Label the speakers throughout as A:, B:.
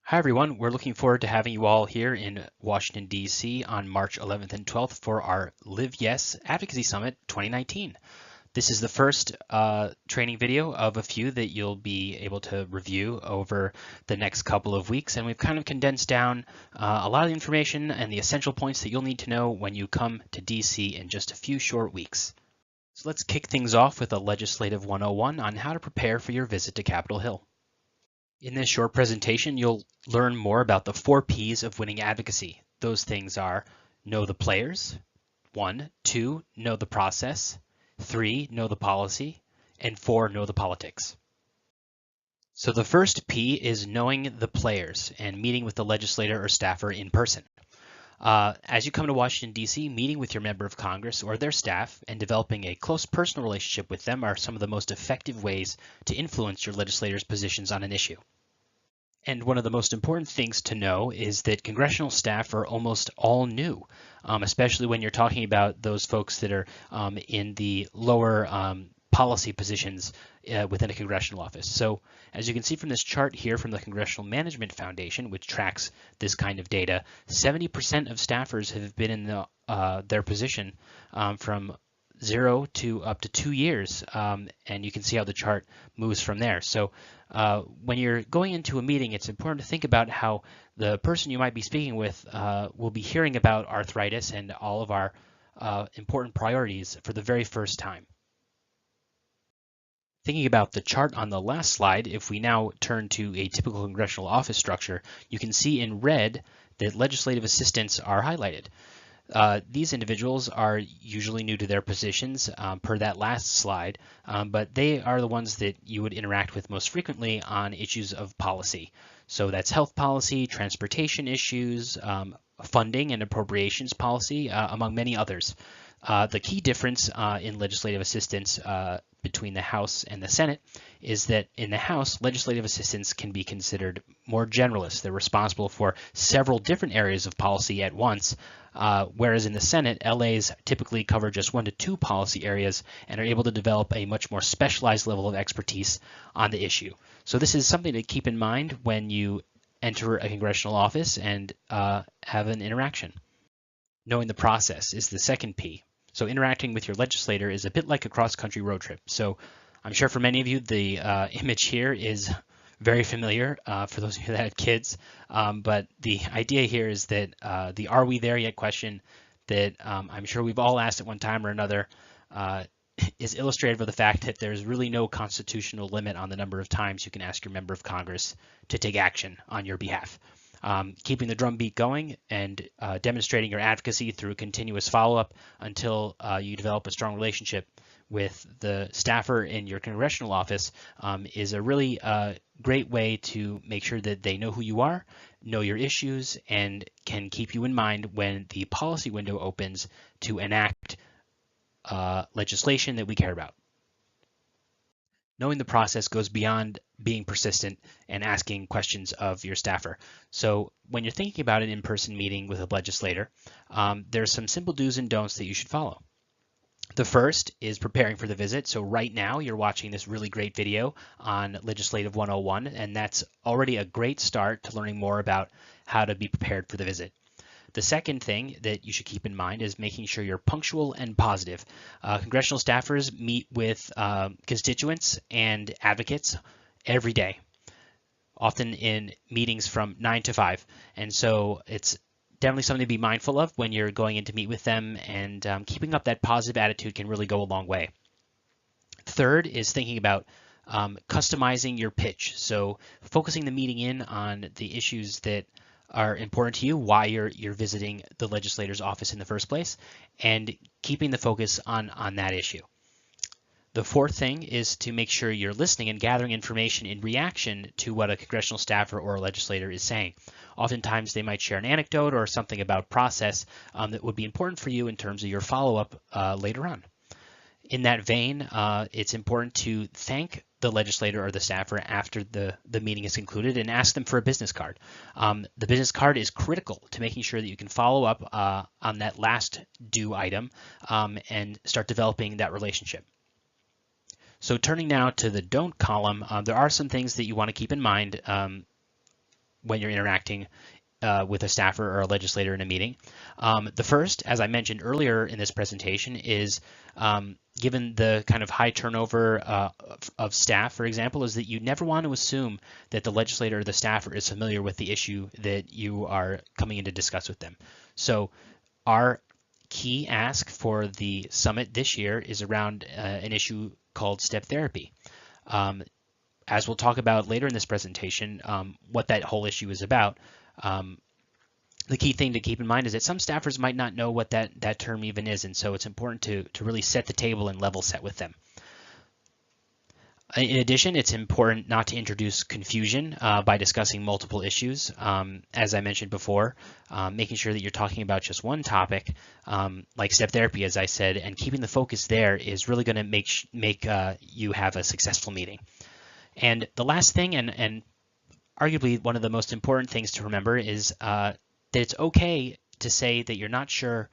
A: Hi everyone, we're looking forward to having you all here in Washington, D.C. on March 11th and 12th for our Live Yes Advocacy Summit 2019. This is the first training video of a few that you'll be able to review over the next couple of weeks, and we've kind of condensed down a lot of the information and the essential points that you'll need to know when you come to D.C. in just a few short weeks. So let's kick things off with a Legislative 101 on how to prepare for your visit to Capitol Hill. In this short presentation, you'll learn more about the 4 P's of winning advocacy. Those things are know the players, 1, 2, know the process, 3, know the policy, and 4, know the politics. So the first P is knowing the players and meeting with the legislator or staffer in person. As you come to Washington, D.C., meeting with your member of Congress or their staff and developing a close personal relationship with them are some of the most effective ways to influence your legislator's positions on an issue. And one of the most important things to know is that congressional staff are almost all new, especially when you're talking about those folks that are in the lower policy positions within a congressional office. So as you can see from this chart here from the Congressional Management Foundation, which tracks this kind of data, 70% of staffers have been in their position from 0 to up to 2 years, and you can see how the chart moves from there. So when you're going into a meeting, it's important to think about how the person you might be speaking with will be hearing about arthritis and all of our important priorities for the very first time. Thinking about the chart on the last slide, if we now turn to a typical congressional office structure, you can see in red that legislative assistants are highlighted. These individuals are usually new to their positions per that last slide, but they are the ones that you would interact with most frequently on issues of policy. So that's health policy, transportation issues, funding and appropriations policy, among many others. The key difference in legislative assistants between the House and the Senate is that in the House, legislative assistants can be considered more generalists. They're responsible for several different areas of policy at once, whereas in the Senate, LAs typically cover just 1 to 2 policy areas and are able to develop a much more specialized level of expertise on the issue. So this is something to keep in mind when you enter a congressional office and have an interaction. Knowing the process is the second P. So interacting with your legislator is a bit like a cross-country road trip. So I'm sure for many of you, the image here is very familiar for those of you that have kids. But the idea here is that the "Are we there yet?" question that I'm sure we've all asked at one time or another is illustrated by the fact that there's really no constitutional limit on the number of times you can ask your member of Congress to take action on your behalf. Keeping the drumbeat going and demonstrating your advocacy through continuous follow-up until you develop a strong relationship with the staffer in your congressional office is a really great way to make sure that they know who you are, know your issues, and can keep you in mind when the policy window opens to enact legislation that we care about. Knowing the process goes beyond being persistent and asking questions of your staffer. So when you're thinking about an in-person meeting with a legislator, there's some simple do's and don'ts that you should follow. The first is preparing for the visit. So right now you're watching this really great video on Legislative 101, and that's already a great start to learning more about how to be prepared for the visit. The second thing that you should keep in mind is making sure you're punctual and positive. Congressional staffers meet with constituents and advocates every day, often in meetings from 9 to 5. And so it's definitely something to be mindful of when you're going in to meet with them, and keeping up that positive attitude can really go a long way. Third is thinking about customizing your pitch. So focusing the meeting in on the issues that are important to you, why you're visiting the legislator's office in the first place, and keeping the focus on that issue. The fourth thing is to make sure you're listening and gathering information in reaction to what a congressional staffer or a legislator is saying. Oftentimes they might share an anecdote or something about process that would be important for you in terms of your follow-up later on. In that vein, it's important to thank the legislator or the staffer after the meeting is concluded and ask them for a business card. The business card is critical to making sure that you can follow up on that last due item and start developing that relationship. So turning now to the don't column, there are some things that you want to keep in mind when you're interacting with a staffer or a legislator in a meeting. The first, as I mentioned earlier in this presentation, is given the kind of high turnover of staff, for example, is that you never want to assume that the legislator or the staffer is familiar with the issue that you are coming in to discuss with them. So our key ask for the summit this year is around an issue called step therapy. As we'll talk about later in this presentation, what that whole issue is about, the key thing to keep in mind is that some staffers might not know what that term even is, and so it's important to really set the table and level set with them. In addition, it's important not to introduce confusion by discussing multiple issues. As I mentioned before, making sure that you're talking about just one topic, like step therapy, as I said, and keeping the focus there is really going to make you have a successful meeting. And the last thing, and arguably one of the most important things to remember, is that it's okay to say that you're not sure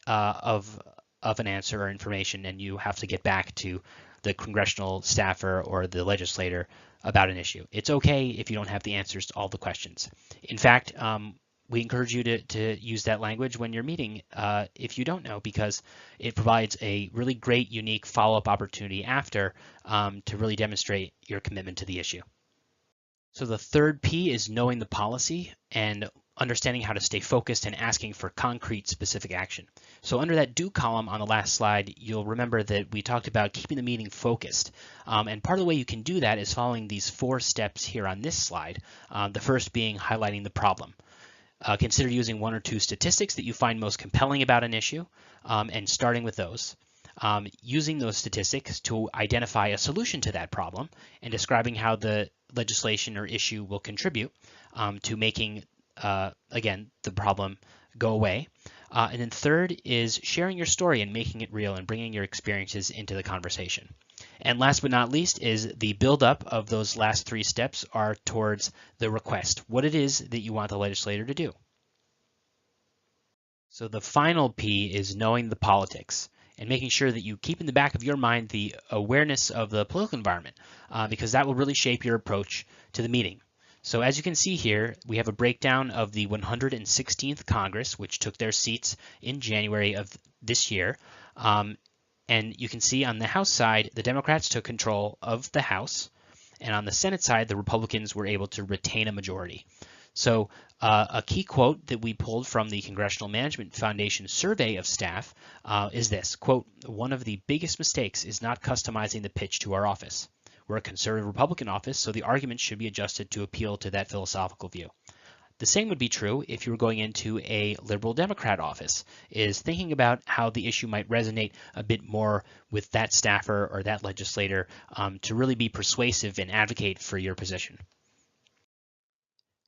A: of an answer or information, and you have to get back to the congressional staffer or the legislator about an issue. It's okay if you don't have the answers to all the questions. In fact, we encourage you to use that language when you're meeting if you don't know, because it provides a really great, unique follow-up opportunity after to really demonstrate your commitment to the issue. So the third P is knowing the policy and understanding how to stay focused and asking for concrete, specific action. So under that do column on the last slide, you'll remember that we talked about keeping the meeting focused. And part of the way you can do that is following these 4 steps here on this slide, the first being highlighting the problem. Consider using 1 or 2 statistics that you find most compelling about an issue and starting with those. Using those statistics to identify a solution to that problem and describing how the legislation or issue will contribute to making, again, the problem go away. And then third is sharing your story and making it real and bringing your experiences into the conversation. And last but not least is the buildup of those last 3 steps are towards the request, what it is that you want the legislator to do. So the final P is knowing the politics and making sure that you keep in the back of your mind the awareness of the political environment, because that will really shape your approach to the meeting. So as you can see here, we have a breakdown of the 116th Congress, which took their seats in January of this year. And you can see on the House side, the Democrats took control of the House. And on the Senate side, the Republicans were able to retain a majority. So a key quote that we pulled from the Congressional Management Foundation survey of staff is this, quote, "One of the biggest mistakes is not customizing the pitch to our office. We're a conservative Republican office, so the argument should be adjusted to appeal to that philosophical view." The same would be true if you were going into a liberal Democrat office, is thinking about how the issue might resonate a bit more with that staffer or that legislator to really be persuasive and advocate for your position.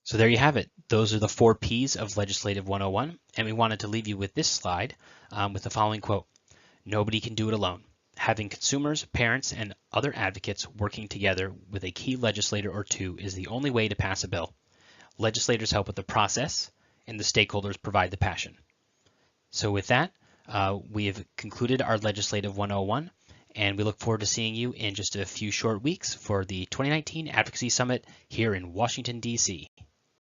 A: So there you have it. Those are the 4 Ps of Legislative 101, and we wanted to leave you with this slide with the following quote: "Nobody can do it alone. Having consumers, parents, and other advocates working together with a key legislator or 2 is the only way to pass a bill. Legislators help with the process, and the stakeholders provide the passion." So with that, we have concluded our Legislative 101, and we look forward to seeing you in just a few short weeks for the 2019 Advocacy Summit here in Washington, D.C.